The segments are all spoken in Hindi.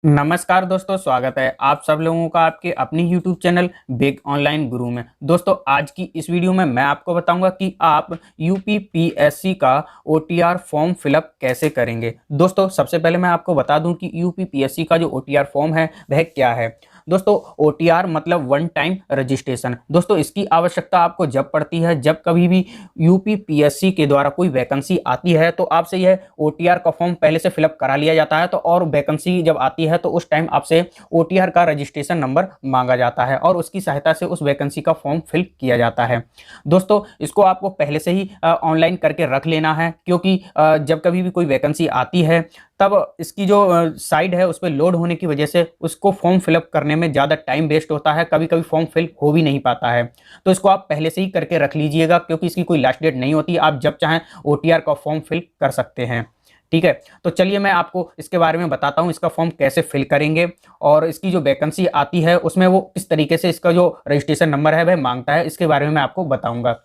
नमस्कार दोस्तों, स्वागत है आप सब लोगों का आपके अपनी YouTube चैनल बिग ऑनलाइन गुरु में। दोस्तों, आज की इस वीडियो में मैं आपको बताऊंगा कि आप यूपीपीएससी का ओटीआर फॉर्म फिलअप कैसे करेंगे। दोस्तों, सबसे पहले मैं आपको बता दूं कि यूपीपीएससी का जो ओटीआर फॉर्म है वह क्या है। दोस्तों, ओटीआर मतलब वन टाइम रजिस्ट्रेशन। दोस्तों, इसकी आवश्यकता आपको जब पड़ती है जब कभी भी यूपीपीएससी के द्वारा कोई वैकेंसी आती है तो आपसे यह ओटीआर का फॉर्म पहले से फिलअप करा लिया जाता है। तो और वैकेंसी जब आती है तो उस टाइम आपसे ओटीआर का रजिस्ट्रेशन नंबर मांगा जाता है और उसकी सहायता से उस वैकेंसी का फॉर्म फिल किया जाता है। दोस्तों, इसको आपको पहले से ही ऑनलाइन करके रख लेना है, क्योंकि जब कभी भी कोई वैकेंसी आती है तब इसकी जो साइट है उस पर लोड होने की वजह से उसको फॉर्म फिलअप करने में ज़्यादा टाइम वेस्ट होता है, कभी कभी फॉर्म फिल हो भी नहीं पाता है। तो इसको आप पहले से ही करके रख लीजिएगा, क्योंकि इसकी कोई लास्ट डेट नहीं होती, आप जब चाहें ओटीआर का फॉर्म फिल कर सकते हैं। ठीक है, तो चलिए मैं आपको इसके बारे में बताता हूँ, इसका फॉर्म कैसे फिल करेंगे और इसकी जो वैकेंसी आती है उसमें वो किस तरीके से इसका जो रजिस्ट्रेशन नंबर है वह मांगता है, इसके बारे में मैं आपको बताऊंगा।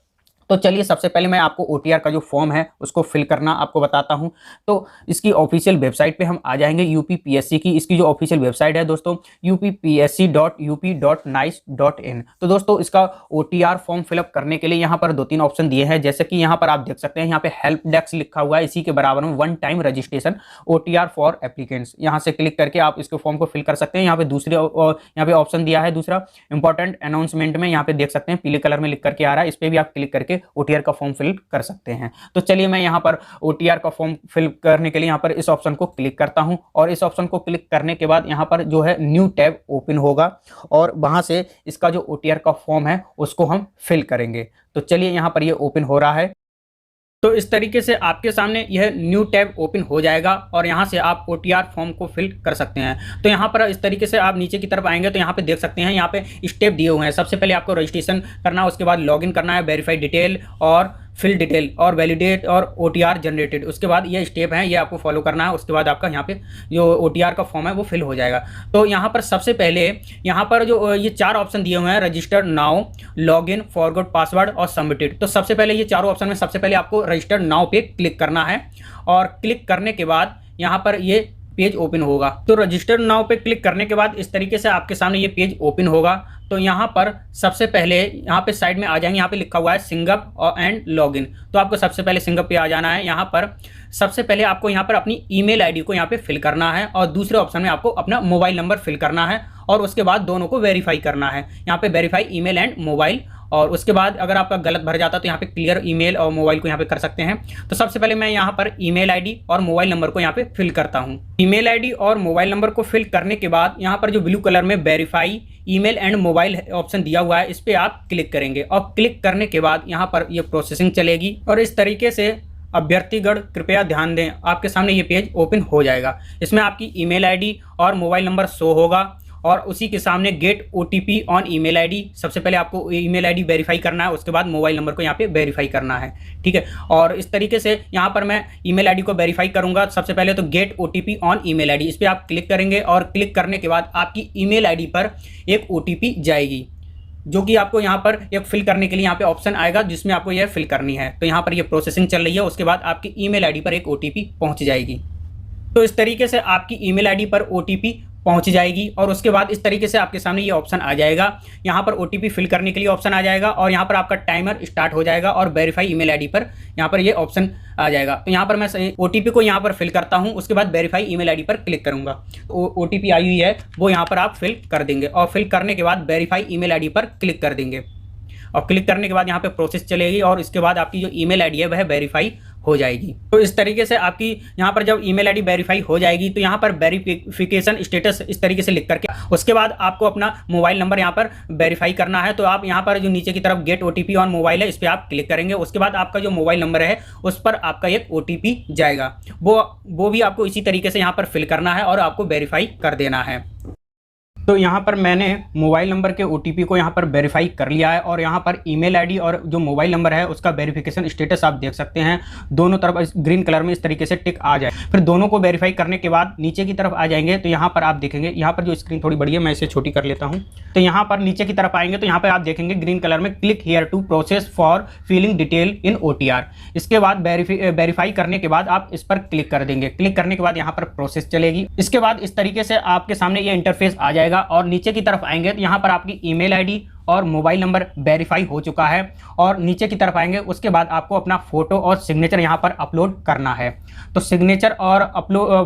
तो चलिए सबसे पहले मैं आपको ओटीआर का जो फॉर्म है उसको फिल करना आपको बताता हूं। तो इसकी ऑफिशियल वेबसाइट पे हम आ जाएंगे, यूपीपीएससी की इसकी जो ऑफिशियल वेबसाइट है दोस्तों uppsc.up.nice.in। तो दोस्तों, इसका ओटीआर फॉर्म फिलअप करने के लिए यहाँ पर दो तीन ऑप्शन दिए हैं, जैसे कि यहाँ पर आप देख सकते हैं, यहाँ पे हेल्प डेस्क लिखा हुआ है, इसी के बराबर में one time registration OTR for applicants. यहाँ से क्लिक करके आप इसके फॉर्म को फिल कर सकते हैं। यहाँ पे दूसरे यहाँ पे ऑप्शन दिया है दूसरा, इंपॉर्टेंट अनाउंसमेंट में यहाँ पे देख सकते हैं पीले कलर में लिख करके आ रहा है, इस पर भी आप क्लिक करके ओटीआर का फॉर्म फिल कर सकते हैं। तो चलिए मैं यहाँ पर ओटीआर का फॉर्म फिल करने के लिए यहाँ पर इस ऑप्शन को क्लिक करता हूँ और इस ऑप्शन को क्लिक करने के बाद यहाँ पर जो है न्यू टैब ओपन होगा और वहां से इसका जो ओटीआर का फॉर्म है उसको हम फिल करेंगे। तो चलिए यहाँ पर ये ओपन हो रहा है। तो इस तरीके से आपके सामने यह न्यू टैब ओपन हो जाएगा और यहाँ से आप ओटीआर फॉर्म को फिल कर सकते हैं। तो यहाँ पर इस तरीके से आप नीचे की तरफ आएंगे तो यहाँ पे देख सकते हैं, यहाँ पे स्टेप दिए हुए हैं। सबसे पहले आपको रजिस्ट्रेशन करना है, उसके बाद लॉगिन करना है, वेरीफाई डिटेल और फिल डिटेल और वैलिडेट और ओटीआर जनरेटेड। उसके बाद ये स्टेप हैं, ये आपको फॉलो करना है। उसके बाद आपका यहाँ पे जो ओटीआर का फॉर्म है वो फिल हो जाएगा। तो यहाँ पर सबसे पहले यहाँ पर जो ये चार ऑप्शन दिए हुए हैं, register now, login, forgot password और सबमिटेड। तो सबसे पहले ये चारों ऑप्शन में सबसे पहले आपको रजिस्टर नाउ पे क्लिक करना है और क्लिक करने के बाद यहाँ पर ये पेज ओपन होगा। तो रजिस्टर नाउ पे क्लिक करने के बाद इस तरीके से आपके सामने ये पेज ओपन होगा। तो यहाँ पर सबसे पहले यहाँ पे साइड में आ जाएंगे, यहाँ पे लिखा हुआ है सिंगअप और एंड लॉगिन। तो आपको सबसे पहले सिंगअप पे आ जाना है। यहाँ पर सबसे पहले आपको यहाँ पर अपनी ईमेल आईडी को यहाँ पे फिल करना है और दूसरे ऑप्शन में आपको अपना मोबाइल नंबर फिल करना है और उसके बाद दोनों को वेरीफाई करना है। यहाँ पे वेरीफाई ईमेल एंड मोबाइल, और उसके बाद अगर आपका गलत भर जाता है तो यहाँ पे क्लियर ईमेल और मोबाइल को यहाँ पे कर सकते हैं। तो सबसे पहले मैं यहाँ पर ईमेल आईडी और मोबाइल नंबर को यहाँ पे फिल करता हूँ। ईमेल आईडी और मोबाइल नंबर को फिल करने के बाद यहाँ पर जो ब्लू कलर में verify email and mobile option दिया हुआ है, इस पर आप क्लिक करेंगे और क्लिक करने के बाद यहाँ पर ये प्रोसेसिंग चलेगी और इस तरीके से अभ्यर्थीगण कृपया ध्यान दें, आपके सामने ये पेज ओपन हो जाएगा। इसमें आपकी ईमेल आईडी और मोबाइल नंबर शो होगा और उसी के सामने gate OTP on email ID. सबसे पहले आपको ईमेल आईडी वेरीफाई करना है, उसके बाद मोबाइल नंबर को यहाँ पे वेरीफाई करना है। ठीक है, और इस तरीके से यहाँ पर मैं ईमेल आईडी को वेरीफाई करूँगा। सबसे पहले तो gate OTP on email ID, इस पर आप क्लिक करेंगे और क्लिक करने के बाद आपकी ईमेल आईडी पर एक ओटीपी जाएगी, जो कि आपको यहाँ पर एक फिल करने के लिए यहाँ पे ऑप्शन आएगा जिसमें आपको यह फिल करनी है। तो यहाँ पर ये प्रोसेसिंग चल रही है, उसके बाद आपकी ईमेल आईडी पर एक ओटीपी पहुँच जाएगी। तो इस तरीके से आपकी ईमेल आईडी पर ओटीपी पहुंच जाएगी और उसके बाद इस तरीके से आपके सामने ये ऑप्शन आ जाएगा। यहाँ पर ओटीपी फिल करने के लिए ऑप्शन आ जाएगा और यहाँ पर आपका टाइमर स्टार्ट हो जाएगा और वेरीफाई ईमेल आईडी पर यहाँ पर ये ऑप्शन आ जाएगा। तो यहाँ पर मैं ओटीपी को यहाँ पर फिल करता हूँ, उसके बाद वेरीफाई ईमेल आईडी पर क्लिक करूँगा। ओटीपी आई हुई है वो यहाँ पर आप फिल कर देंगे और फिल करने के बाद वेरीफाई ईमेल आईडी पर क्लिक कर देंगे और क्लिक करने के बाद यहाँ पे प्रोसेस चलेगी और इसके बाद आपकी जो ईमेल आईडी है वह वेरीफाई हो जाएगी। तो इस तरीके से आपकी यहाँ पर जब ईमेल आईडी वेरीफाई हो जाएगी तो यहाँ पर वेरिफिकेशन स्टेटस इस तरीके से लिख करके उसके बाद आपको अपना मोबाइल नंबर यहाँ पर वेरीफाई करना है। तो आप यहाँ पर जो नीचे की तरफ गेट ओटीपी ऑन मोबाइल है, इस पर आप क्लिक करेंगे। उसके बाद आपका जो मोबाइल नंबर है उस पर आपका एक ओटीपी जाएगा, वो भी आपको इसी तरीके से यहाँ पर फिल करना है और आपको वेरीफाई कर देना है। तो यहाँ पर मैंने मोबाइल नंबर के ओटीपी को यहाँ पर वेरीफाई कर लिया है और यहाँ पर ईमेल आईडी और जो मोबाइल नंबर है उसका वेरिफिकेशन स्टेटस आप देख सकते हैं, दोनों तरफ इस ग्रीन कलर में इस तरीके से टिक आ जाए। फिर दोनों को वेरीफाई करने के बाद नीचे की तरफ आ जाएंगे तो यहाँ पर आप देखेंगे, यहाँ पर जो स्क्रीन थोड़ी बड़ी है मैं इसे छोटी कर लेता हूँ। तो यहाँ पर नीचे की तरफ आएंगे तो यहाँ पर आप देखेंगे ग्रीन कलर में click here to process for filling detail in OTR। इसके बाद वेरीफाई करने के बाद आप इस पर क्लिक कर देंगे। क्लिक करने के बाद यहाँ पर प्रोसेस चलेगी। इसके बाद इस तरीके से आपके सामने ये इंटरफेस आ जाएगा और नीचे की तरफ आएंगे तो यहाँ पर आपकी ईमेल आईडी और मोबाइल नंबर वेरीफाई हो चुका है। और नीचे की तरफ आएंगे उसके बाद आपको अपना फोटो और सिग्नेचर यहाँ पर अपलोड करना है। तो सिग्नेचर और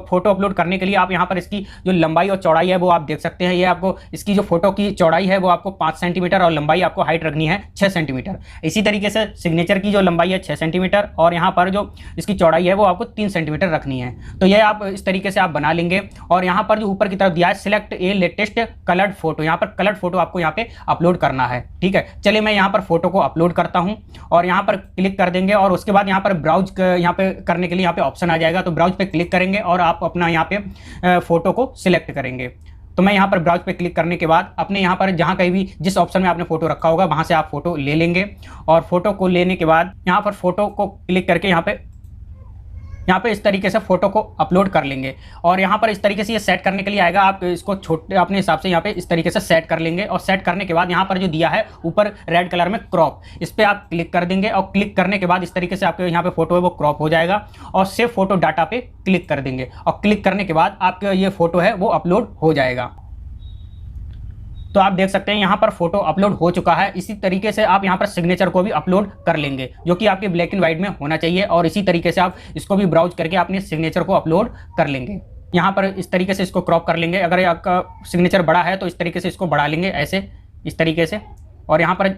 फोटो अपलोड करने के लिए आप यहाँ पर इसकी जो लंबाई और चौड़ाई है वो आप देख सकते हैं। ये आपको इसकी जो फोटो की चौड़ाई है वो आपको 5 सेंटीमीटर और लंबाई आपको हाइट रखनी है 6 सेंटीमीटर। इसी तरीके से सिग्नेचर की जो लंबाई है 6 सेंटीमीटर और यहाँ पर जो इसकी चौड़ाई है वो आपको 3 सेंटीमीटर रखनी है। तो ये आप इस तरीके से आप बना लेंगे। और यहाँ पर जो ऊपर की तरफ दिया है सिलेक्ट ए लेटेस्ट कलर्ड फोटो, यहाँ पर कलर्ड फोटो आपको यहाँ पे अपलोड करना है। ठीक है, चलिए मैं यहाँ पर फोटो को अपलोड करता हूँ और यहाँ पर क्लिक कर देंगे और उसके बाद यहाँ पर ब्राउज यहाँ पे करने के लिए यहाँ पे ऑप्शन आ जाएगा। तो ब्राउज पे क्लिक करेंगे और आप अपना यहाँ पे फोटो को सिलेक्ट करेंगे। तो मैं यहाँ पर ब्राउज पे क्लिक करने के बाद अपने यहाँ पर जहाँ कहीं भी जिस ऑप्शन में आपने फोटो रखा होगा वहाँ से आप फोटो ले लेंगे। और फोटो को लेने के बाद यहाँ पर फोटो को क्लिक करके यहाँ पे इस तरीके से फोटो को अपलोड कर लेंगे। और यहाँ पर इस तरीके से ये सेट करने के लिए आएगा, आप इसको छोटे अपने हिसाब से यहाँ पे इस तरीके से सेट कर लेंगे। और सेट करने के बाद यहाँ पर जो दिया है ऊपर रेड कलर में क्रॉप, इस पर आप क्लिक कर देंगे। और क्लिक करने के बाद इस तरीके से आपके यहाँ पे फोटो है वो क्रॉप हो जाएगा। और सेव फोटो डाटा पे क्लिक कर देंगे और क्लिक करने के बाद आपका ये फोटो है वो अपलोड हो जाएगा। तो आप देख सकते हैं यहाँ पर फोटो अपलोड हो चुका है। इसी तरीके से आप यहाँ पर सिग्नेचर को भी अपलोड कर लेंगे जो कि आपके ब्लैक एंड व्हाइट में होना चाहिए। और इसी तरीके से आप इसको भी ब्राउज करके अपने सिग्नेचर को अपलोड कर लेंगे। यहाँ पर इस तरीके से इसको क्रॉप कर लेंगे। अगर आपका सिग्नेचर बड़ा है तो इस तरीके से इसको बढ़ा लेंगे, ऐसे इस तरीके से। और यहाँ पर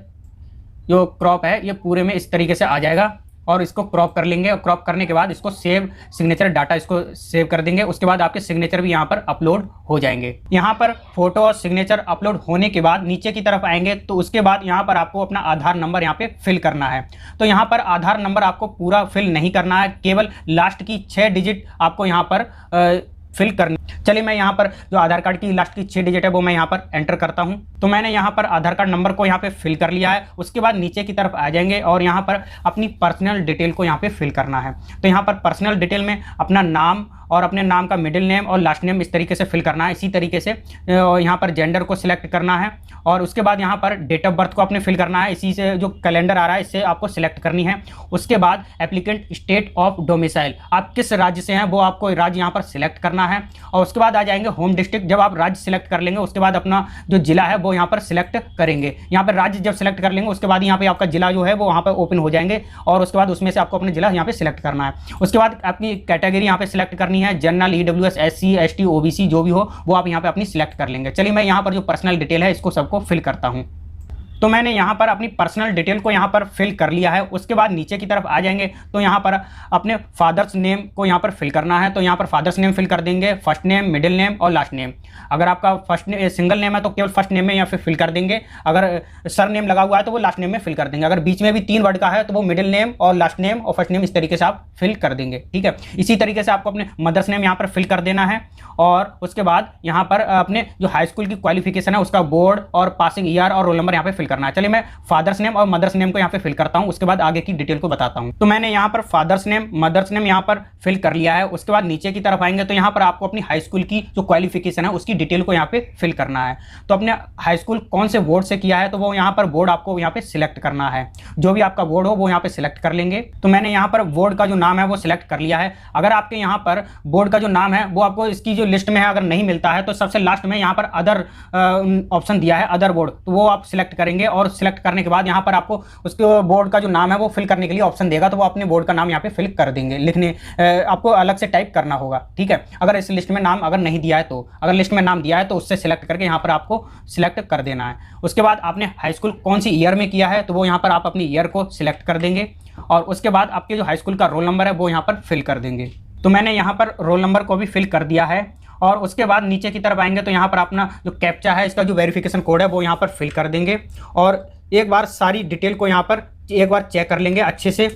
जो क्रॉप है ये पूरे में इस तरीके से आ जाएगा और इसको क्रॉप कर लेंगे। और क्रॉप करने के बाद इसको सेव सिग्नेचर डाटा इसको सेव कर देंगे। उसके बाद आपके सिग्नेचर भी यहाँ पर अपलोड हो जाएंगे। यहाँ पर फोटो और सिग्नेचर अपलोड होने के बाद नीचे की तरफ आएंगे तो उसके बाद यहाँ पर आपको अपना आधार नंबर यहाँ पे फिल करना है। तो यहाँ पर आधार नंबर आपको पूरा फिल नहीं करना है, केवल लास्ट की 6 डिजिट आपको यहाँ पर फिल करनी। चलिए मैं यहाँ पर जो आधार कार्ड की लास्ट की 6 डिजिट है वो मैं यहाँ पर एंटर करता हूँ। तो मैंने यहाँ पर आधार कार्ड नंबर को यहाँ पे फिल कर लिया है। उसके बाद नीचे की तरफ आ जाएंगे और यहाँ पर अपनी पर्सनल डिटेल को यहाँ पे फिल करना है। तो यहाँ पर पर्सनल डिटेल में अपना नाम और अपने नाम का मिडिल नेम और लास्ट नेम इस तरीके से फिल करना है। इसी तरीके से यहाँ पर जेंडर को सिलेक्ट करना है और उसके बाद यहाँ पर डेट ऑफ बर्थ को अपने फिल करना है। इसी से जो कैलेंडर आ रहा है इससे आपको सिलेक्ट करनी है। उसके बाद एप्लीकेंट स्टेट ऑफ डोमिसाइल, आप किस राज्य से हैं वो आपको राज्य यहाँ पर सिलेक्ट करना है। और उसके बाद आ जाएंगे होम डिस्ट्रिक्ट। जब आप राज्य सिलेक्ट कर लेंगे उसके बाद अपना जो जिला है वो यहाँ पर सिलेक्ट करेंगे। यहाँ पर राज्य जब सिलेक्ट कर लेंगे उसके बाद यहाँ पे आपका जिला जो है वो वहाँ पर ओपन हो जाएंगे और उसके बाद उसमें से आपको अपने जिला यहाँ पे सिलेक्ट करना है। उसके बाद अपनी कैटेगरी यहाँ पे सिलेक्ट करनी है, general, EWS, SC, ST, OBC जो भी हो वो आप यहाँ पे अपनी सिलेक्ट कर लेंगे। चलिए मैं यहाँ पर जो पर्सनल डिटेल है इसको सबको फिल करता हूँ। तो मैंने यहाँ पर अपनी पर्सनल डिटेल को यहाँ पर फिल कर लिया है। उसके बाद नीचे की तरफ आ जाएंगे तो यहाँ पर अपने फादर्स नेम को यहाँ पर फिल करना है। तो यहाँ पर फादर्स नेम फिल कर देंगे, फर्स्ट नेम, मिडिल नेम और लास्ट नेम। अगर आपका सिंगल नेम है तो केवल फर्स्ट नेम में यहाँ पे फिल कर देंगे। अगर सर नेम लगा हुआ है तो वो लास्ट नेम में फिल कर देंगे। अगर बीच में भी 3 वर्ड का है तो वो मिडिल नेम और लास्ट नेम और फर्स्ट नेम इस तरीके से आप फिल कर देंगे। ठीक है, इसी तरीके से आपको अपने मदर्स नेम यहाँ पर फिल कर देना है। और उसके बाद यहाँ पर अपने जो हाई स्कूल की क्वालिफिकेशन है उसका बोर्ड और पासिंग ईयर और रोल नंबर यहाँ पे फिल करना है। चलिए मैं फादर्स नेम और मदर्स नेम को यहाँ पे फिल करता हूँ, उसके बाद आगे की डिटेल को बताता हूँ। तो मैंने यहाँ पर फादर्स नेम, मदर्स नेम यहाँ पर फिल कर लिया है। उसके बाद नीचे की तरफ आएंगे तो यहाँ पर आपको अपनी हाई स्कूल की जो क्वालिफिकेशन है उसकी डिटेल को यहाँ पे फिल करना है। तो अपने हाई स्कूल कौन से बोर्ड से किया है तो वो यहाँ पर बोर्ड आपको यहाँ पे सिलेक्ट करना है। जो भी आपका बोर्ड हो वो यहाँ पे सिलेक्ट कर लेंगे। तो मैंने यहाँ पर बोर्ड का जो नाम है वो सिलेक्ट कर लिया है। अगर आपके यहाँ पर बोर्ड का जो नाम है वो आपको इसकी जो लिस्ट में है अगर नहीं मिलता है तो सबसे लास्ट में यहाँ पर अदर ऑप्शन दिया है, अदर बोर्ड, तो वो आप सिलेक्ट करेंगे। और सिलेक्ट करने के बाद यहाँ पर आपको उसके बोर्ड का जो नाम है वो फिल करने के लिए ऑप्शन देगा, तो वो अपने बोर्ड का नाम यहाँ पे फिल कर देंगे। लिखने आपको अलग से टाइप करना होगा। ठीक है, अगर इस लिस्ट में नाम अगर नहीं दिया है तो, अगर लिस्ट में नाम दिया है तो उससे सिलेक्ट करके यहाँ पर आपको सिलेक्ट कर देना है। उसके बाद आपने हाई स्कूल कौन सी ईयर में किया है तो वो यहाँ पर आप अपनी ईयर को सिलेक्ट कर देंगे। और उसके बाद आपके जो हाई स्कूल का रोल नंबर है वो यहाँ पर फिल कर देंगे। तो मैंने यहाँ पर रोल नंबर को भी फिल कर दिया है। और उसके बाद नीचे की तरफ आएंगे तो यहाँ पर अपना जो कैप्चा है इसका जो वेरिफिकेशन कोड है वो यहाँ पर फिल कर देंगे। और एक बार सारी डिटेल को यहाँ पर एक बार चेक कर लेंगे अच्छे से।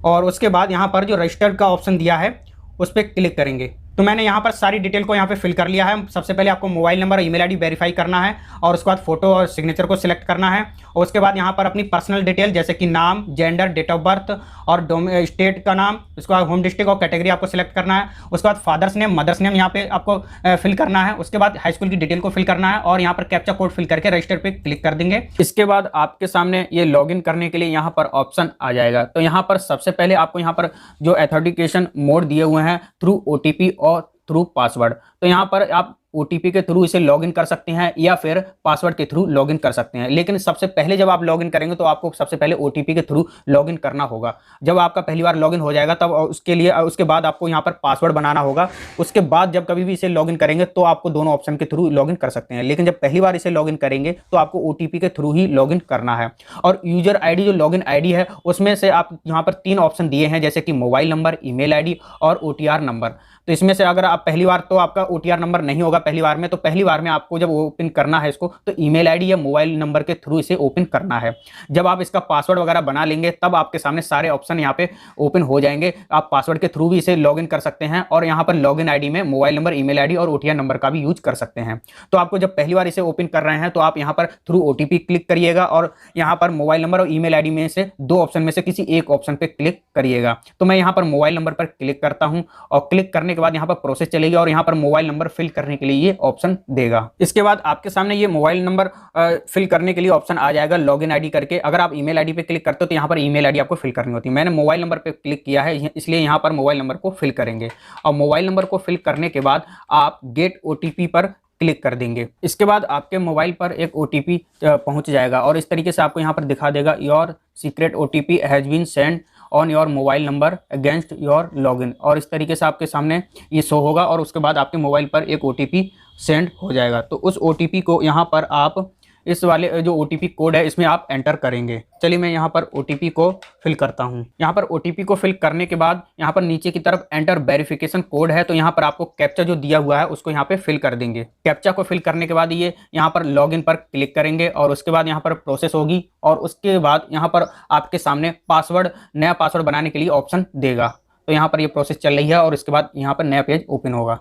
और उसके बाद यहाँ पर जो रजिस्टर्ड का ऑप्शन दिया है उस पर क्लिक करेंगे। तो मैंने यहाँ पर सारी डिटेल को यहाँ पे फिल कर लिया है। सबसे पहले आपको मोबाइल नंबर और ईमेल आईडी वेरीफाई करना है और उसके बाद फोटो और सिग्नेचर को सिलेक्ट करना है और उसके बाद यहाँ पर अपनी पर्सनल डिटेल जैसे कि नाम, जेंडर, डेट ऑफ बर्थ और स्टेट का नाम, उसके बाद होम डिस्ट्रिक्ट और कैटेगरी आपको सिलेक्ट करना है। उसके बाद फादर्स नेम, मदर्स नेम यहाँ पे आपको फिल करना है। उसके बाद हाई स्कूल की डिटेल को फिल करना है और यहाँ पर कैप्चा कोड फिल करके रजिस्टर पे क्लिक कर देंगे। इसके बाद आपके सामने ये लॉगिन करने के लिए यहाँ पर ऑप्शन आ जाएगा। तो यहाँ पर सबसे पहले आपको यहाँ पर जो ऑथेंटिकेशन मोड दिए हुए हैं थ्रू OTP और थ्रू पासवर्ड, तो यहाँ पर आप OTP के थ्रू इसे लॉगिन कर सकते हैं या फिर पासवर्ड के थ्रू लॉगिन कर सकते हैं। लेकिन सबसे पहले जब आप लॉगिन करेंगे तो आपको सबसे पहले OTP के थ्रू लॉगिन करना होगा। जब आपका पहली बार लॉगिन हो जाएगा तब उसके बाद आपको यहाँ पर पासवर्ड बनाना होगा। उसके बाद जब कभी भी इसे लॉगिन करेंगे तो आपको दोनों ऑप्शन के थ्रू लॉगिन कर सकते हैं। लेकिन जब पहली बार इसे लॉगिन करेंगे तो आपको OTP के थ्रू ही लॉगिन करना है। और यूजर ID जो लॉगिन ID है उसमें से आप यहाँ पर 3 ऑप्शन दिए हैं जैसे कि मोबाइल नंबर, ईमेल ID और OTR नंबर। तो इसमें से अगर आप पहली बार तो आपका OTR नंबर नहीं होगा पहली बार में, तो पहली बार में आपको जब ओपन करना है इसको तो ईमेल आईडी या मोबाइल नंबर के थ्रू इसे ओपन करना है। जब आप इसका पासवर्ड वगैरह बना लेंगे तब आपके सामने सारे ऑप्शन यहाँ पे ओपन हो जाएंगे। आप पासवर्ड के थ्रू भी इसे लॉगिन कर सकते हैं और यहाँ पर लॉगिन आईडी में मोबाइल नंबर, ईमेल आईडी और OTR नंबर का भी यूज कर सकते हैं। तो आपको जब पहली बार इसे ओपन कर रहे हैं तो आप यहाँ पर थ्रू OTP क्लिक करिएगा और यहाँ पर मोबाइल नंबर और ईमेल आईडी में से 2 ऑप्शन में से किसी एक ऑप्शन पे क्लिक करिएगा। तो मैं यहाँ पर मोबाइल नंबर पर क्लिक करता हूँ और क्लिक करने के बाद यहाँ पर प्रोसेस चलेगी और यहाँ पर मोबाइल नंबर फिल करने के लिए ये ऑप्शन देगा। इसके बाद आपके सामने ये मोबाइल नंबर फिल करने के लिए ऑप्शन आ जाएगा लॉगिन आईडी करके। अगर आप ईमेल आईडी पे क्लिक करते हो तो यहाँ पर ईमेल आईडी आपको फिल करनी होती है। मैंने मोबाइल नंबर पे क्लिक किया है इसलिए यहाँ पर मोबाइल नंबर को फिल करेंगे और मोबाइल नंबर को फिल करने के बाद आप गेट OTP पर क्लिक कर देंगे। इसके बाद आपके मोबाइल पर एक OTP पहुंच जाएगा और इस तरीके से आपको यहाँ पर दिखा देगा your secret OTP has been send on your mobile number against your login, और इस तरीके से आपके सामने ये शो होगा और उसके बाद आपके मोबाइल पर एक OTP सेंड हो जाएगा। तो उस OTP को यहाँ पर आप इस वाले जो OTP कोड है इसमें आप एंटर करेंगे। चलिए मैं यहाँ पर OTP को फिल करता हूँ। यहाँ पर OTP को फिल करने के बाद यहाँ पर नीचे की तरफ एंटर वेरिफिकेशन कोड है, तो यहाँ पर आपको कैप्चा जो दिया हुआ है उसको यहाँ पे फिल कर देंगे। कैप्चा को फिल करने के बाद ये यहाँ पर लॉगिन पर क्लिक करेंगे और उसके बाद यहाँ पर प्रोसेस होगी और उसके बाद यहाँ पर आपके सामने नया पासवर्ड बनाने के लिए ऑप्शन देगा। तो यहाँ पर ये प्रोसेस चल रही है और इसके बाद यहाँ पर नया पेज ओपन होगा।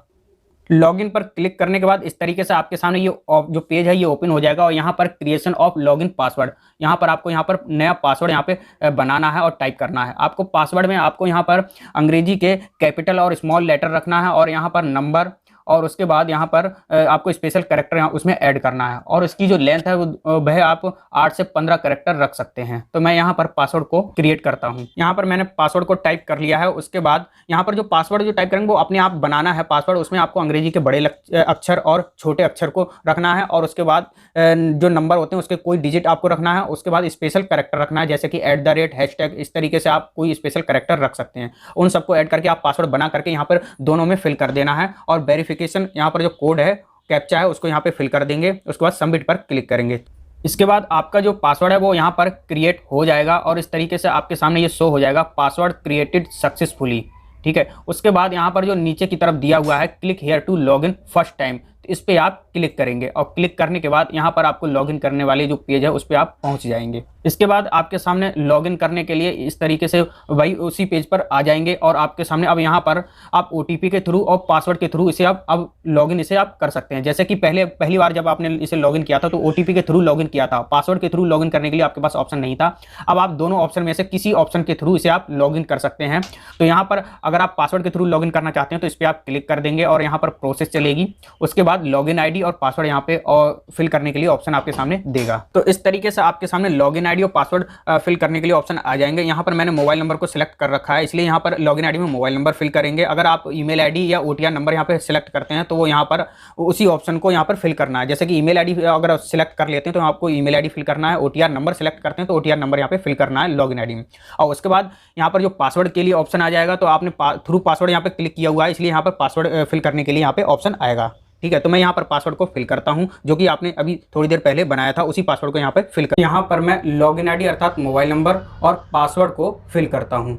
लॉगिन पर क्लिक करने के बाद इस तरीके से आपके सामने ये जो पेज है ये ओपन हो जाएगा और यहाँ पर क्रिएशन ऑफ लॉगिन पासवर्ड, यहाँ पर आपको यहाँ पर नया पासवर्ड यहाँ पे बनाना है और टाइप करना है। आपको पासवर्ड में आपको यहाँ पर अंग्रेजी के कैपिटल और स्मॉल लेटर रखना है और यहाँ पर नंबर और उसके बाद यहाँ पर आपको स्पेशल कैरेक्टर यहाँ उसमें ऐड करना है और इसकी जो लेंथ है वह आप 8 से 15 कैरेक्टर रख सकते हैं। तो मैं यहाँ पर पासवर्ड को क्रिएट करता हूँ। यहाँ पर मैंने पासवर्ड को टाइप कर लिया है। उसके बाद यहाँ पर जो पासवर्ड जो टाइप करेंगे वो अपने आप बनाना है पासवर्ड। उसमें आपको अंग्रेजी के बड़े अक्षर और छोटे अक्षर को रखना है और उसके बाद जो नंबर होते हैं उसके कोई डिजिट आपको रखना है। उसके बाद स्पेशल कैरेक्टर रखना है जैसे कि @ हैशटैग, इस तरीके से आप कोई स्पेशल कैरेक्टर रख सकते हैं। उन सबको ऐड करके आप पासवर्ड बना करके यहाँ पर दोनों में फिल कर देना है और वेरिफिकेशन यहाँ पर जो कोड है, कैप्चा है, उसको यहाँ पे फिल कर देंगे। उसके बाद सबमिट पर क्लिक करेंगे। इसके बाद आपका जो पासवर्ड है वो यहाँ पर क्रिएट हो जाएगा और इस तरीके से आपके सामने ये शो हो जाएगा पासवर्ड क्रिएटेड सक्सेसफुली। ठीक है। उसके बाद यहाँ पर जो नीचे की तरफ दिया हुआ है click here to login first time, तो इस पर आप क्लिक करेंगे और क्लिक करने के बाद यहाँ पर आपको लॉगिन करने वाले जो पेज है उस पर आप पहुँच जाएंगे। इसके बाद आपके सामने लॉगिन करने के लिए इस तरीके से वही उसी पेज पर आ जाएंगे और आपके सामने अब यहाँ पर आप OTP के थ्रू और पासवर्ड के थ्रू इसे आप अब लॉगिन इसे आप कर सकते हैं। जैसे कि पहली बार जब आपने इसे लॉगिन किया था तो OTP के थ्रू लॉगिन किया था, पासवर्ड के थ्रू लॉगिन करने के लिए आपके पास ऑप्शन नहीं था। अब आप दोनों ऑप्शन में से किसी ऑप्शन के थ्रू इसे आप लॉगिन कर सकते हैं। तो यहाँ पर अगर आप पासवर्ड के थ्रू लॉगिन करना चाहते हैं तो इस पर आप क्लिक कर देंगे और यहाँ पर प्रोसेस चलेगी। उसके बाद लॉगिन ID और पासवर्ड यहाँ पे और फिल करने के लिए ऑप्शन आपके सामने देगा। तो इस तरीके से आपके सामने लॉगिन ID और पासवर्ड फिल करने के लिए ऑप्शन आ जाएंगे। यहाँ पर मैंने मोबाइल नंबर को सिलेक्ट कर रखा है इसलिए यहाँ पर लॉगिन ID में मोबाइल नंबर फिल करेंगे। अगर आप ईमेल ID या OTR नंबर यहाँ पे सिलेक्ट करते हैं तो वो यहाँ पर उसी ऑप्शन को यहाँ पर फिल करना है। जैसे कि ईमेल ID अगर सिलेक्ट कर लेते हैं तो आपको ईमेल ID फिल करना है, OTR नंबर सिलेक्ट करते हैं तो OTR नंबर यहाँ पे फिल करना है लॉगिन ID में। और उसके बाद यहाँ पर जो पासवर्ड के लिए ऑप्शन आ जाएगा तो आपने थ्रू पासवर्ड यहाँ पे क्लिक किया हुआ है इसलिए यहाँ पर पासवर्ड फिल करने के लिए यहाँ पे ऑप्शन आएगा। ठीक है। तो मैं यहाँ पर पासवर्ड को फिल करता हूँ जो कि आपने अभी थोड़ी देर पहले बनाया था, उसी पासवर्ड को यहाँ पर फिल कर। यहाँ पर मैं लॉगिन ID अर्थात मोबाइल नंबर और पासवर्ड को फिल करता हूँ।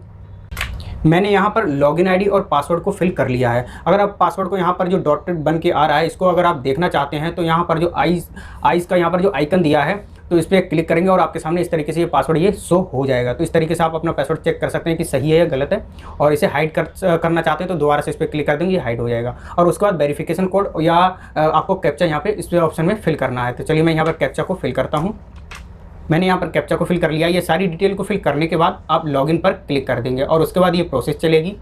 मैंने यहाँ पर लॉगिन ID और पासवर्ड को फिल कर लिया है। अगर आप पासवर्ड को यहाँ पर जो डॉटेड बन के आ रहा है इसको अगर आप देखना चाहते हैं तो यहाँ पर जो आइज़ का यहाँ पर जो आइकन दिया है तो इस पर क्लिक करेंगे और आपके सामने इस तरीके से ये पासवर्ड ये शो हो जाएगा। तो इस तरीके से आप अपना पासवर्ड चेक कर सकते हैं कि सही है या गलत है, और इसे हाइड करना चाहते हैं तो दोबारा से इस पर क्लिक कर देंगे, ये हाइड हो जाएगा। और उसके बाद वेरिफिकेशन कोड या आपको कैप्चा यहाँ पे इस ऑप्शन में फिल करना है। तो चलिए मैं यहाँ पर कैप्चा को फिल करता हूँ। मैंने यहाँ पर कैप्चा को फिल कर लिया। ये सारी डिटेल को फिल करने के बाद आप लॉगिन पर क्लिक कर देंगे और उसके बाद ये प्रोसेस चलेगी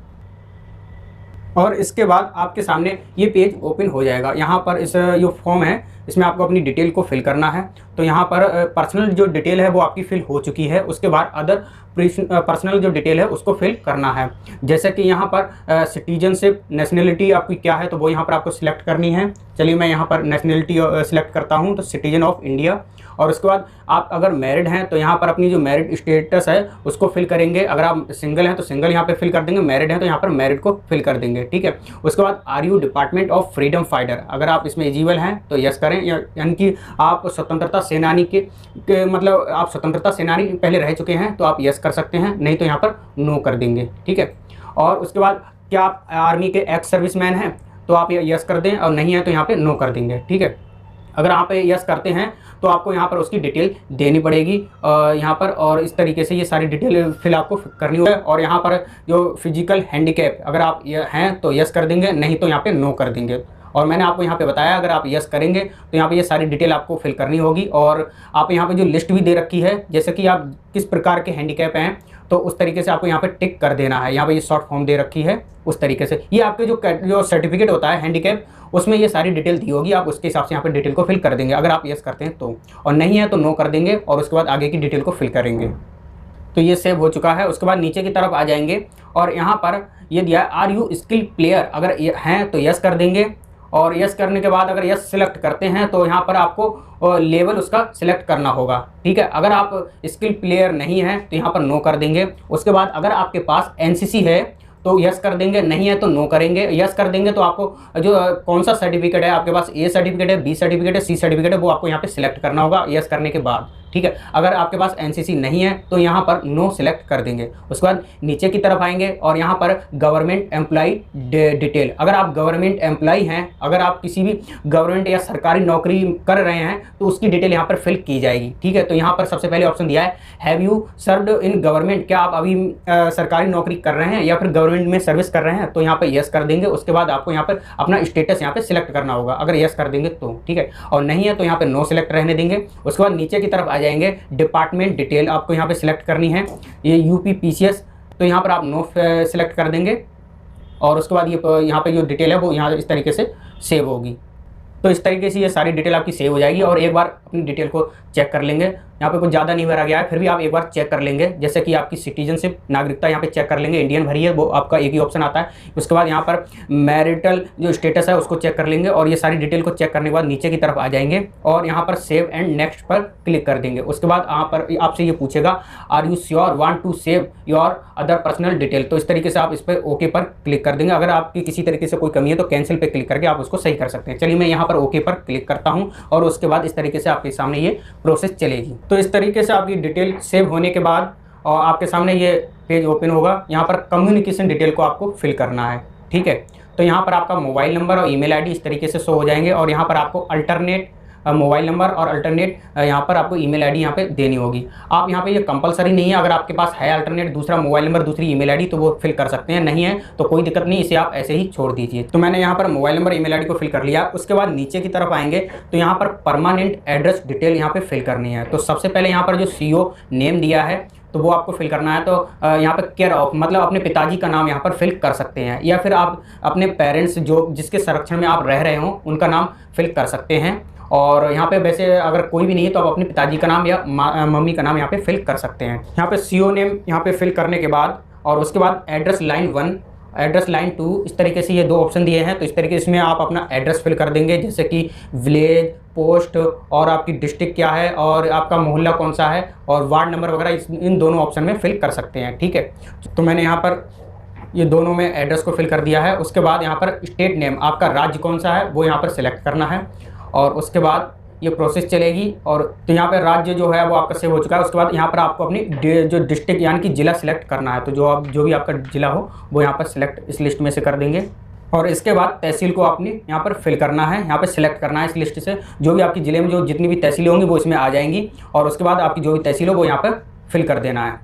और इसके बाद आपके सामने ये पेज ओपन हो जाएगा। यहाँ पर इस जो फॉर्म है इसमें आपको अपनी डिटेल को फिल करना है। तो यहाँ पर पर्सनल जो डिटेल है वो आपकी फिल हो चुकी है। उसके बाद अदर पर्सनल जो डिटेल है उसको फिल करना है। जैसे कि यहाँ पर सिटीजनशिप, नेशनलिटी आपकी क्या है तो वो यहाँ पर आपको सिलेक्ट करनी है। चलिए मैं यहाँ पर नेशनलिटी सिलेक्ट करता हूँ, तो सिटीजन ऑफ इंडिया। और उसके बाद आप अगर मैरिड हैं तो यहाँ पर अपनी जो मैरिड स्टेटस है उसको फिल करेंगे। अगर आप सिंगल हैं तो सिंगल यहाँ पे फिल कर देंगे, मैरिड हैं तो यहाँ पर मैरिड को फिल कर देंगे, ठीक है। उसके बाद are you department of freedom fighter, अगर आप इसमें एलिजिबल हैं तो यस करें, यानी कि आप स्वतंत्रता सेनानी के मतलब आप स्वतंत्रता सेनानी पहले रह चुके हैं तो आप यस कर सकते हैं, नहीं तो यहाँ पर नो कर देंगे, ठीक है। और उसके बाद क्या आप आर्मी के एक्स सर्विसमैन हैं तो आप यस कर दें, और नहीं है तो यहाँ पे नो कर देंगे, ठीक है। अगर आप यस करते हैं तो आपको यहाँ पर उसकी डिटेल देनी पड़ेगी यहाँ पर, और इस तरीके से ये सारी डिटेल फिल आपको करनी होगी। और यहाँ पर जो फिजिकल हैंडीकैप, अगर आप हैं तो यस कर देंगे, नहीं तो यहाँ पे नो कर देंगे। और मैंने आपको यहाँ पे बताया अगर आप यस करेंगे तो यहाँ पे ये सारी डिटेल आपको फिल करनी होगी। और आप यहाँ पे जो लिस्ट भी दे रखी है, जैसे कि आप किस प्रकार के हैंडीकैप हैं तो उस तरीके से आपको यहाँ पे टिक कर देना है। यहाँ पे ये शॉर्ट फॉर्म दे रखी है उस तरीके से। ये आपके जो सर्टिफिकेट होता है हैंडीकैप उसमें ये सारी डिटेल दी होगी, आप उसके हिसाब से यहाँ पे डिटेल को फिल कर देंगे अगर आप यस करते हैं तो, और नहीं है तो नो कर देंगे और उसके बाद आगे की डिटेल को फिल करेंगे। तो ये सेव हो चुका है। उसके बाद नीचे की तरफ आ जाएंगे और यहाँ पर ये दिया है आर यू स्किल प्लेयर, अगर हैं तो यस कर देंगे। और यस करने के बाद अगर यस सिलेक्ट करते हैं तो यहाँ पर आपको लेवल उसका सिलेक्ट करना होगा, ठीक है। अगर आप स्किल प्लेयर नहीं हैं तो यहाँ पर नो कर देंगे। उसके बाद अगर आपके पास एनसीसी है तो यस कर देंगे, नहीं है तो नो करेंगे। यस कर देंगे तो आपको जो कौन सा सर्टिफिकेट है आपके पास, ए सर्टिफिकेट है, बी सर्टिफिकेट है, सी सर्टिफिकेट है, वो आपको यहाँ पे सिलेक्ट करना होगा यस करने के बाद, ठीक है। अगर आपके पास एनसीसी नहीं है तो यहाँ पर नो सिलेक्ट कर देंगे। उसके बाद नीचे की तरफ आएंगे और यहाँ पर गवर्नमेंट एम्प्लॉय डिटेल, अगर आप गवर्नमेंट एम्प्लॉय हैं, अगर आप किसी भी गवर्नमेंट या सरकारी नौकरी कर रहे हैं तो उसकी डिटेल यहाँ पर फिल की जाएगी, ठीक है। तो यहाँ पर सबसे पहले ऑप्शन दिया है have you served in government, क्या आप अभी सरकारी नौकरी कर रहे हैं या फिर गवर्नमेंट में सर्विस कर रहे हैं, तो यहाँ पर यस कर देंगे। उसके बाद आपको यहाँ पर अपना स्टेटस यहाँ पे सिलेक्ट करना होगा, अगर यस कर देंगे तो, ठीक है। और नहीं है तो यहाँ पे नो सिलेक्ट रहने देंगे। उसके बाद नीचे की तरफ आ जाएंगे, डिपार्टमेंट डिटेल आपको यहाँ पे सिलेक्ट करनी है, ये यूपी पीसीएस, तो यहाँ पर आप नो सिलेक्ट कर देंगे। और उसके बाद ये यहाँ पे जो डिटेल है वो यहाँ इस तरीके से सेव होगी। तो इस तरीके से ये सारी डिटेल आपकी सेव हो जाएगी। और एक बार अपनी डिटेल को चेक कर लेंगे, यहाँ पे कुछ ज़्यादा नहीं भरा गया है, फिर भी आप एक बार चेक कर लेंगे। जैसे कि आपकी सिटीजनशिप, नागरिकता यहाँ पे चेक कर लेंगे, इंडियन भरी है, वो आपका एक ही ऑप्शन आता है। उसके बाद यहाँ पर मैरिटल जो स्टेटस है उसको चेक कर लेंगे और ये सारी डिटेल को चेक करने के बाद नीचे की तरफ आ जाएंगे और यहाँ पर सेव एंड नेक्स्ट पर क्लिक कर देंगे। उसके बाद यहाँ पर आपसे ये पूछेगा are you sure want to save your other personal detail, तो इस तरीके से आप इस पर ओके पर क्लिक कर देंगे। अगर आपकी किसी तरीके से कोई कमी है तो कैंसिल पे क्लिक करके आप उसको सही कर सकते हैं। चलिए मैं यहाँ पर ओके पर क्लिक करता हूँ और उसके बाद इस तरीके से आपके सामने ये प्रोसेस चलेगी। तो इस तरीके से आपकी डिटेल सेव होने के बाद और आपके सामने ये पेज ओपन होगा। यहाँ पर कम्युनिकेशन डिटेल को आपको फिल करना है, ठीक है। तो यहाँ पर आपका मोबाइल नंबर और ईमेल आईडी इस तरीके से शो हो जाएंगे और यहाँ पर आपको अल्टरनेट मोबाइल नंबर और अल्टरनेट यहाँ पर आपको ईमेल आईडी यहाँ पे देनी होगी। आप यहाँ पे ये कंपलसरी नहीं है, अगर आपके पास है अल्टरनेट दूसरा मोबाइल नंबर दूसरी ईमेल आईडी तो वो फिल कर सकते हैं, नहीं है तो कोई दिक्कत नहीं, इसे आप ऐसे ही छोड़ दीजिए। तो मैंने यहाँ पर मोबाइल नंबर ईमेल आईडी को फिल कर लिया। उसके बाद नीचे की तरफ आएंगे तो यहाँ पर परमानेंट एड्रेस डिटेल यहाँ पे फिल करनी है। तो सबसे पहले यहाँ पर जो CO नेम दिया है तो वो आपको फिल करना है। तो यहाँ पर केयर ऑफ मतलब अपने पिताजी का नाम यहाँ पर फिल कर सकते हैं, या फिर आप अपने पेरेंट्स जो जिसके संरक्षण में आप रह रहे हो उनका नाम फिल कर सकते हैं। और यहाँ पे वैसे अगर कोई भी नहीं है तो आप अपने पिताजी का नाम या मम्मी का नाम यहाँ पे फिल कर सकते हैं। यहाँ पे CO नेम यहाँ पे फिल करने के बाद और उसके बाद एड्रेस लाइन 1 एड्रेस लाइन 2 इस तरीके से ये दो ऑप्शन दिए हैं। तो इस तरीके से इसमें आप अपना एड्रेस फिल कर देंगे, जैसे कि विलेज, पोस्ट और आपकी डिस्ट्रिक्ट क्या है और आपका मोहल्ला कौन सा है और वार्ड नंबर वगैरह इन दोनों ऑप्शन में फिल कर सकते हैं, ठीक है। तो मैंने यहाँ पर ये दोनों में एड्रेस को फिल कर दिया है। उसके बाद यहाँ पर स्टेट नेम आपका राज्य कौन सा है वो यहाँ पर सिलेक्ट करना है और उसके बाद ये प्रोसेस चलेगी। और तो यहाँ पर राज्य जो है वो आपका सेव हो चुका है। उसके बाद यहाँ पर आपको अपनी जो डिस्ट्रिक्ट यानी कि ज़िला सिलेक्ट करना है। तो जो भी आपका ज़िला हो वो यहाँ पर सिलेक्ट इस लिस्ट में से कर देंगे। और इसके बाद तहसील को आपने यहाँ पर फिल करना है, यहाँ पे सिलेक्ट करना है इस लिस्ट से। जो भी आपकी ज़िले में जो जितनी भी तहसीलें होंगी वो इसमें आ जाएंगी, और उसके बाद आपकी जो भी तहसील हो वो यहाँ पर फिल कर देना है।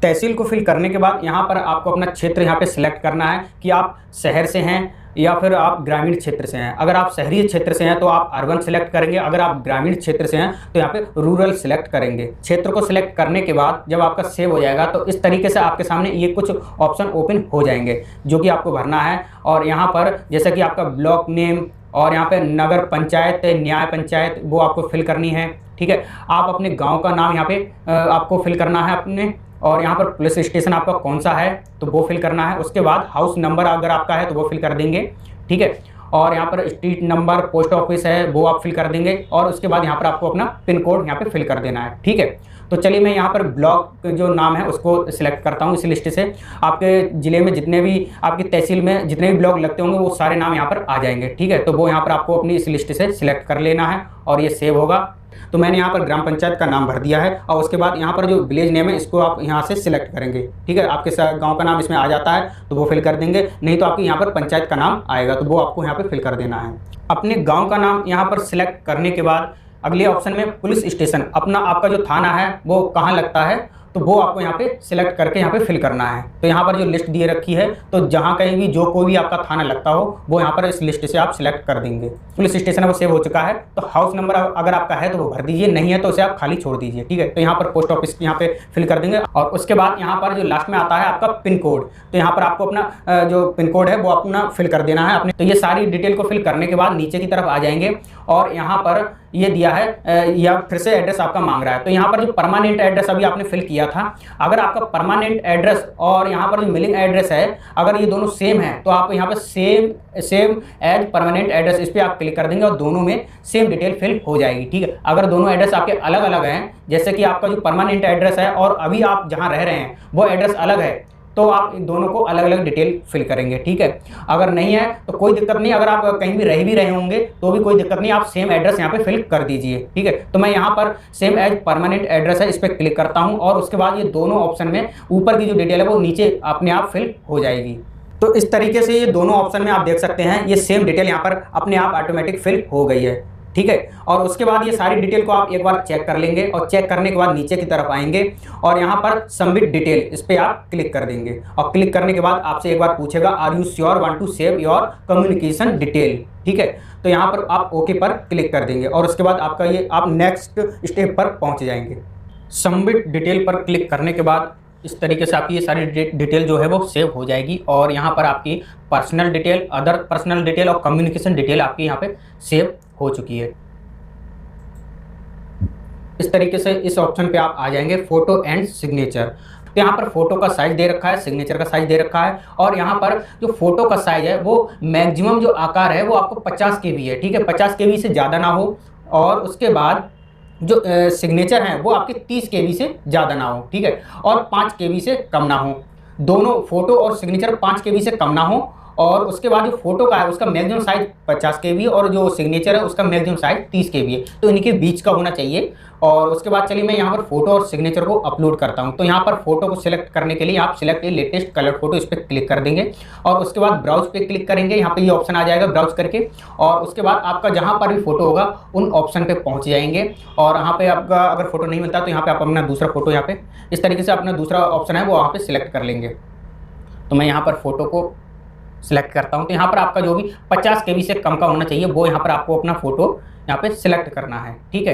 तहसील को फिल करने के बाद यहाँ पर आपको अपना क्षेत्र यहाँ पे सिलेक्ट करना है कि आप शहर से हैं या फिर आप ग्रामीण क्षेत्र से हैं। अगर आप शहरी क्षेत्र से हैं तो आप अर्बन सेलेक्ट करेंगे, अगर आप ग्रामीण क्षेत्र से हैं तो यहाँ पे रूरल सेलेक्ट करेंगे। क्षेत्र को सिलेक्ट करने के बाद जब आपका सेव हो जाएगा तो इस तरीके से आपके सामने ये कुछ ऑप्शन ओपन हो जाएंगे जो कि आपको भरना है। और यहाँ पर जैसे कि आपका ब्लॉक नेम और यहाँ पे नगर पंचायत, न्याय पंचायत, वो आपको फिल करनी है। ठीक है, आप अपने गाँव का नाम यहाँ पे आपको फिल करना है अपने, और यहाँ पर पुलिस स्टेशन आपका कौन सा है तो वो फिल करना है। उसके बाद हाउस नंबर अगर आपका है तो वो फिल कर देंगे। ठीक है, और यहाँ पर स्ट्रीट नंबर, पोस्ट ऑफिस है वो आप फिल कर देंगे, और उसके बाद यहाँ पर आपको अपना पिन कोड यहाँ पे फिल कर देना है। ठीक है, तो चलिए मैं यहाँ पर ब्लॉक जो नाम है उसको सिलेक्ट करता हूँ इस लिस्ट से। आपके ज़िले में जितने भी आपकी तहसील में जितने भी ब्लॉक लगते होंगे वो सारे नाम यहाँ पर आ जाएंगे। ठीक है, तो वो यहाँ पर आपको अपनी इस लिस्ट से सिलेक्ट कर लेना है और ये सेव होगा। तो मैंने यहाँ पर ग्राम पंचायत का नाम भर दिया है, और उसके बाद यहाँ पर जो विलेज नेम है इसको आप यहाँ से सिलेक्ट करेंगे। ठीक है, आपके गांव का नाम इसमें आ जाता है तो वो फिल कर देंगे, नहीं तो आपके यहाँ पर पंचायत का नाम आएगा तो वो आपको यहाँ पे फिल कर देना है। अपने गांव का नाम यहाँ पर सिलेक्ट करने के बाद अगले ऑप्शन में पुलिस स्टेशन, अपना आपका जो थाना है वो कहाँ लगता है तो वो आपको यहाँ पे सिलेक्ट करके यहाँ पे फिल करना है। तो यहाँ पर जो लिस्ट दिए रखी है तो जहाँ कहीं भी जो कोई भी आपका थाना लगता हो वो यहाँ पर इस लिस्ट से आप सिलेक्ट कर देंगे। पुलिस स्टेशन है वो सेव हो चुका है, तो हाउस नंबर अगर आपका है तो वो भर दीजिए, नहीं है तो उसे आप खाली छोड़ दीजिए। ठीक है, तो यहाँ पर पोस्ट ऑफिस यहाँ पे फिल कर देंगे, और उसके बाद यहाँ पर जो लास्ट में आता है आपका पिन कोड, तो यहाँ पर आपको अपना जो पिन कोड है वो अपना फिल कर देना है अपने। तो ये सारी डिटेल को फिल करने के बाद नीचे की तरफ आ जाएंगे, और यहाँ पर ये दिया है या फिर से एड्रेस आपका मांग रहा है। तो यहाँ पर जो परमानेंट एड्रेस अभी आपने फिल किया था, अगर आपका परमानेंट एड्रेस और यहाँ पर जो मिलिंग एड्रेस है अगर ये दोनों सेम है तो आप यहाँ पर सेम एज परमानेंट एड्रेस इस पर आप क्लिक कर देंगे और दोनों में सेम डिटेल फिल हो जाएगी। ठीक है, अगर दोनों एड्रेस आपके अलग अलग हैं, जैसे कि आपका जो परमानेंट एड्रेस है और अभी आप जहाँ रह रहे हैं वो एड्रेस अलग है, तो आप इन दोनों को अलग अलग डिटेल फिल करेंगे। ठीक है, अगर नहीं है तो कोई दिक्कत नहीं, अगर आप कहीं भी रहे होंगे तो भी कोई दिक्कत नहीं, आप सेम एड्रेस यहाँ पे फिल कर दीजिए। ठीक है, तो मैं यहाँ पर सेम एज परमानेंट एड्रेस है इस पर क्लिक करता हूँ, और उसके बाद ये दोनों ऑप्शन में ऊपर की जो डिटेल है वो नीचे अपने आप फिल हो जाएगी। तो इस तरीके से ये दोनों ऑप्शन में आप देख सकते हैं ये सेम डिटेल यहाँ पर अपने आप ऑटोमेटिक फिल हो गई है। ठीक है, और उसके बाद ये सारी डिटेल को आप एक बार चेक कर लेंगे, और चेक करने के बाद नीचे की तरफ आएंगे और यहाँ पर सबमिट डिटेल इस पर आप क्लिक कर देंगे, और क्लिक करने के बाद आपसे एक बार पूछेगा are you sure want to save your communication detail. ठीक है, तो यहाँ पर आप ओके पर क्लिक कर देंगे, और उसके बाद आपका ये आप नेक्स्ट स्टेप पर पहुँच जाएंगे। सबमिट डिटेल पर क्लिक करने के बाद इस तरीके से आपकी ये सारी डिटेल जो है वो सेव हो जाएगी, और यहाँ पर आपकी personal detail, other personal detail और कम्युनिकेशन डिटेल आपकी यहाँ पे सेव हो चुकी है। इस तरीके से इस ऑप्शन पे आप आ जाएंगे फोटो एंड सिग्नेचर। तो यहाँ पर फोटो का साइज दे रखा है, सिग्नेचर का साइज दे रखा है, और यहाँ पर जो फोटो का साइज है वो मैक्सिमम जो आकार है वो आपको 50 KB है। ठीक है, 50 KB से ज़्यादा ना हो, और उसके बाद जो सिग्नेचर हैं वो आपके 30 KB से ज़्यादा ना हो। ठीक है, और 5 KB से कम ना हो, दोनों फोटो और सिग्नेचर 5 KB से कम ना हो, और उसके बाद जो फोटो का है उसका मैक्सिमम साइज 50 KB और जो सिग्नेचर है उसका मैक्सिमम साइज 30 KB है, तो इनके बीच का होना चाहिए। और उसके बाद चलिए मैं यहाँ पर फोटो और सिग्नेचर को अपलोड करता हूँ। तो यहाँ पर फोटो को सिलेक्ट करने के लिए आप सिलेक्ट ए लेटेस्ट कलर फोटो इस पर क्लिक कर देंगे, और उसके बाद ब्राउज पे क्लिक करेंगे, यहाँ पे ये ऑप्शन आ जाएगा ब्राउज करके, और उसके बाद आपका जहाँ पर भी फोटो होगा उन ऑप्शन पे पहुँच जाएंगे, और यहाँ पे आपका अगर फोटो नहीं मिलता तो यहाँ पे आप अपना दूसरा फोटो यहाँ पे इस तरीके से अपना दूसरा ऑप्शन है वो वहाँ पे सिलेक्ट कर लेंगे। तो मैं यहाँ पर फोटो को सिलेक्ट करता हूँ, तो यहाँ पर आपका जो भी 50 KB से कम का होना चाहिए वो यहाँ पर आपको अपना फोटो यहाँ पे सिलेक्ट करना है। ठीक है,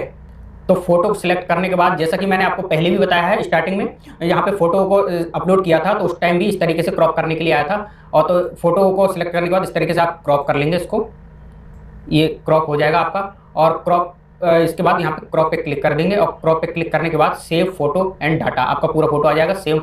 तो फोटो को सिलेक्ट करने के बाद जैसा कि मैंने आपको पहले भी बताया है स्टार्टिंग में, यहाँ पे फोटो को अपलोड किया था तो उस टाइम भी इस तरीके से क्रॉप करने के लिए आया था, और तो फोटो को सिलेक्ट करने के बाद इस तरीके से आप क्रॉप कर लेंगे इसको, ये क्रॉप हो जाएगा आपका। और क्रॉप इसके बाद यहाँ पे क्रॉप पे क्लिक कर देंगे, और क्रॉप पे क्लिक करने के बाद सेव फोटो एंड डाटा, आपका पूरा फोटो आ जाएगा। सेव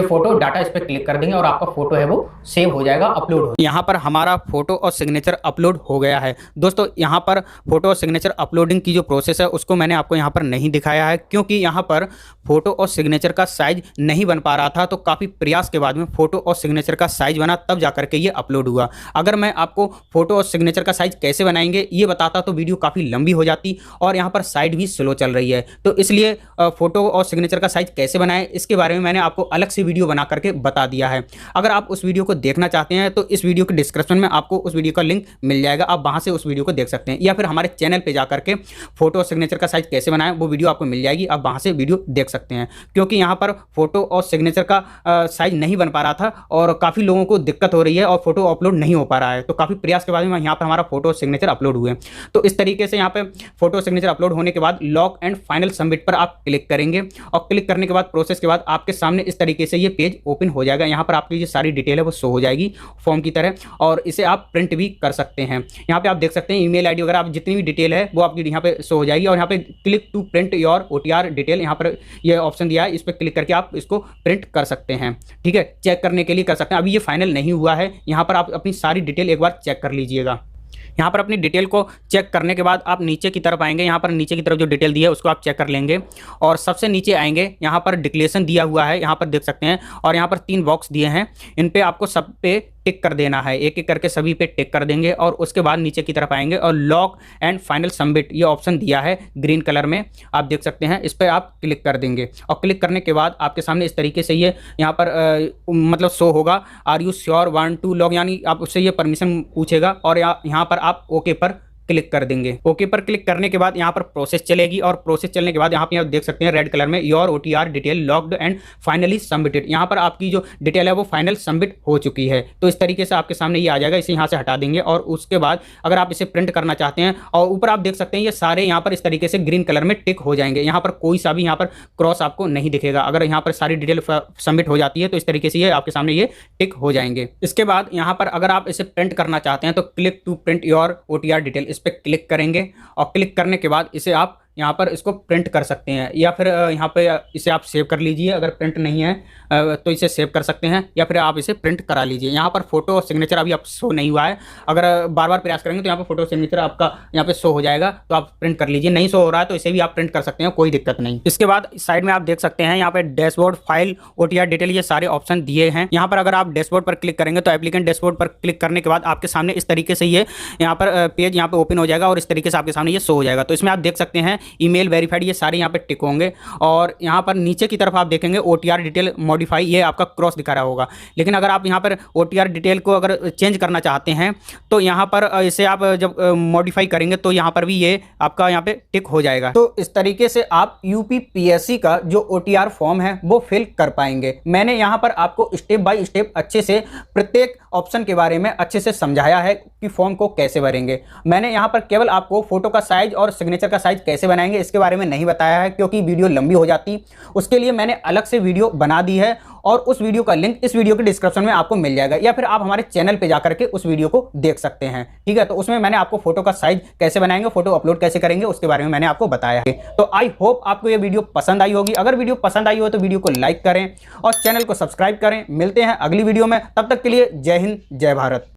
फोटो डाटा इस पर क्लिक कर देंगे और आपका फोटो है वो सेव हो जाएगा, अपलोड हो। यहाँ पर हमारा फोटो और सिग्नेचर अपलोड हो गया है। दोस्तों यहाँ पर फोटो और सिग्नेचर अपलोडिंग की जो प्रोसेस है उसको मैंने आपको यहाँ पर नहीं दिखाया है, क्योंकि यहाँ पर फोटो और सिग्नेचर का साइज नहीं बन पा रहा था, तो काफ़ी प्रयास के बाद में फोटो और सिग्नेचर का साइज बना, तब जा करके ये अपलोड हुआ। अगर मैं आपको फोटो और सिग्नेचर का साइज कैसे बनाएंगे ये बताता तो वीडियो काफ़ी लंबी हो जाती, आती और यहाँ पर साइट भी स्लो चल रही है। तो इसलिए फोटो और सिग्नेचर का साइज कैसे बनाएं इसके बारे में मैंने आपको अलग से वीडियो बना करके बता दिया है। अगर आप उस वीडियो को देखना चाहते हैं तो इस वीडियो के डिस्क्रिप्शन में आपको उस वीडियो का लिंक मिल जाएगा, आप वहां से उस वीडियो को देख सकते हैं, या फिर हमारे चैनल पे जाकर के फोटो और सिग्नेचर का साइज कैसे बनाएं वो वीडियो आपको मिल जाएगी, आप वहां से वीडियो देख सकते हैं। क्योंकि यहाँ पर फोटो और सिग्नेचर का साइज नहीं बन पा रहा था और काफ़ी लोगों को दिक्कत हो रही है और फोटो अपलोड नहीं हो पा रहा है, तो काफ़ी प्रयास के बाद में यहाँ पर हमारा फोटो और सिग्नेचर अपलोड हुए। तो इस तरीके से यहाँ पे फोटो सिग्नेचर अपलोड होने के बाद लॉक एंड फाइनल सबमिट पर आप क्लिक करेंगे और क्लिक करने के बाद प्रोसेस के बाद आपके सामने इस तरीके से ये पेज ओपन हो जाएगा। यहाँ पर आपकी जो सारी डिटेल है वो शो हो जाएगी फॉर्म की तरह और इसे आप प्रिंट भी कर सकते हैं। यहाँ पे आप देख सकते हैं ईमेल आईडी वगैरह आप जितनी भी डिटेल है वो आपकी यहाँ पे शो हो जाएगी और यहाँ पे click to print your OTR detail यहाँ पर ये ऑप्शन दिया है, इस पर क्लिक करके आप इसको प्रिंट कर सकते हैं। ठीक है, चेक करने के लिए कर सकते हैं। अभी ये फाइनल नहीं हुआ है, यहाँ पर आप अपनी सारी डिटेल एक बार चेक कर लीजिएगा। यहाँ पर अपनी डिटेल को चेक करने के बाद आप नीचे की तरफ आएंगे, यहाँ पर नीचे की तरफ जो डिटेल दी है उसको आप चेक कर लेंगे और सबसे नीचे आएंगे, यहाँ पर डिक्लेरेशन दिया हुआ है, यहाँ पर देख सकते हैं और यहाँ पर 3 बॉक्स दिए हैं, इन पे आपको सब पे टिक कर देना है, एक एक करके सभी पे टिक कर देंगे और उसके बाद नीचे की तरफ आएंगे और लॉक एंड फाइनल सबमिट ये ऑप्शन दिया है ग्रीन कलर में, आप देख सकते हैं, इस पर आप क्लिक कर देंगे और क्लिक करने के बाद आपके सामने इस तरीके से ये यहाँ पर मतलब शो होगा, are you sure want to log, यानी आप उससे ये परमिशन पूछेगा और यहाँ पर आप ओके पर क्लिक कर देंगे। ओके पर क्लिक करने के बाद यहाँ पर प्रोसेस चलेगी और प्रोसेस चलने के बाद यहाँ पे आप देख सकते हैं रेड कलर में your OTR detail locked and finally submitted, यहाँ पर आपकी जो डिटेल है वो फाइनल सबमिट हो चुकी है। तो इस तरीके से आपके सामने ये आ जाएगा, इसे यहाँ से हटा देंगे और उसके बाद अगर आप इसे प्रिंट करना चाहते हैं और ऊपर आप देख सकते हैं ये सारे यहाँ पर इस तरीके से ग्रीन कलर में टिक हो जाएंगे, यहाँ पर कोई सा भी यहाँ पर क्रॉस आपको नहीं दिखेगा। अगर यहाँ पर सारी डिटेल सबमिट हो जाती है तो इस तरीके से ये आपके सामने ये टिक हो जाएंगे। इसके बाद यहाँ पर अगर आप इसे प्रिंट करना चाहते हैं तो click to print your OTR detail इस पर क्लिक करेंगे और क्लिक करने के बाद इसे आप यहाँ पर इसको प्रिंट कर सकते हैं या फिर यहाँ पे इसे आप सेव कर लीजिए, अगर प्रिंट नहीं है तो इसे सेव कर सकते हैं या फिर आप इसे प्रिंट करा लीजिए। यहाँ पर फोटो और सिग्नेचर अभी आप शो नहीं हुआ है, अगर बार बार प्रयास करेंगे तो यहाँ पर फोटो सिग्नेचर आपका यहाँ पे शो हो जाएगा, तो आप प्रिंट कर लीजिए। नहीं शो हो रहा है तो इसे भी आप प्रिंट कर सकते हैं, कोई दिक्कत नहीं। इसके बाद साइड में आप देख सकते हैं यहाँ पे डैशबोर्ड, फाइल, OTR डिटेल ये सारे ऑप्शन दिए हैं। यहाँ पर अगर आप डैशबोर्ड पर क्लिक करेंगे तो एप्लीकेंट डैशबोर्ड पर क्लिक करने के बाद आपके सामने इस तरीके से ये यहाँ पर पेज यहाँ पे ओपन हो जाएगा और इस तरीके से आपके सामने ये शो हो जाएगा। तो इसमें आप देख सकते हैं ईमेल वेरीफाइड ये सारे यहाँ पे टिक होंगे और यहाँ पर नीचे की तरफ आप देखेंगे OTR डिटेल मॉडिफाई, ये आपका क्रॉस दिखा रहा होगा। लेकिन अगर आप यहाँ पर OTR डिटेल को अगर चेंज करना चाहते हैं तो यहाँ पर इसे आप जब मॉडिफाई करेंगे तो यहाँ पर भी ये आपका यहाँ पे टिक हो जाएगा। तो इस तरीके से आप UPPSC का जो OTR फॉर्म है वो फिल कर पाएंगे। मैंने यहाँ पर आपको स्टेप बाय स्टेप अच्छे से प्रत्येक ऑप्शन के बारे में अच्छे से समझाया है कि फॉर्म को कैसे भरेंगे। मैंने यहाँ पर केवल आपको फोटो का साइज और सिग्नेचर का साइज कैसे बनाएंगे इसके बारे में नहीं बताया है, क्योंकि वीडियो लंबी हो जाती। उसके लिए मैंने अलग से वीडियो बना दी है और उस वीडियो का लिंक इस वीडियो के डिस्क्रिप्शन में आपको मिल जाएगा, या फिर आप हमारे चैनल पे जाकर के उस वीडियो को देख सकते हैं। ठीक है, तो उसमें मैंने आपको फोटो का साइज कैसे बनाएंगे, फोटो अपलोड कैसे करेंगे उसके बारे में मैंने आपको बताया है। तो आई होप आपको ये वीडियो पसंद आई होगी। अगर वीडियो पसंद आई हो तो वीडियो को लाइक करें और चैनल को सब्सक्राइब करें। मिलते हैं अगली वीडियो में, तब तक के लिए जय हिंद, जय भारत।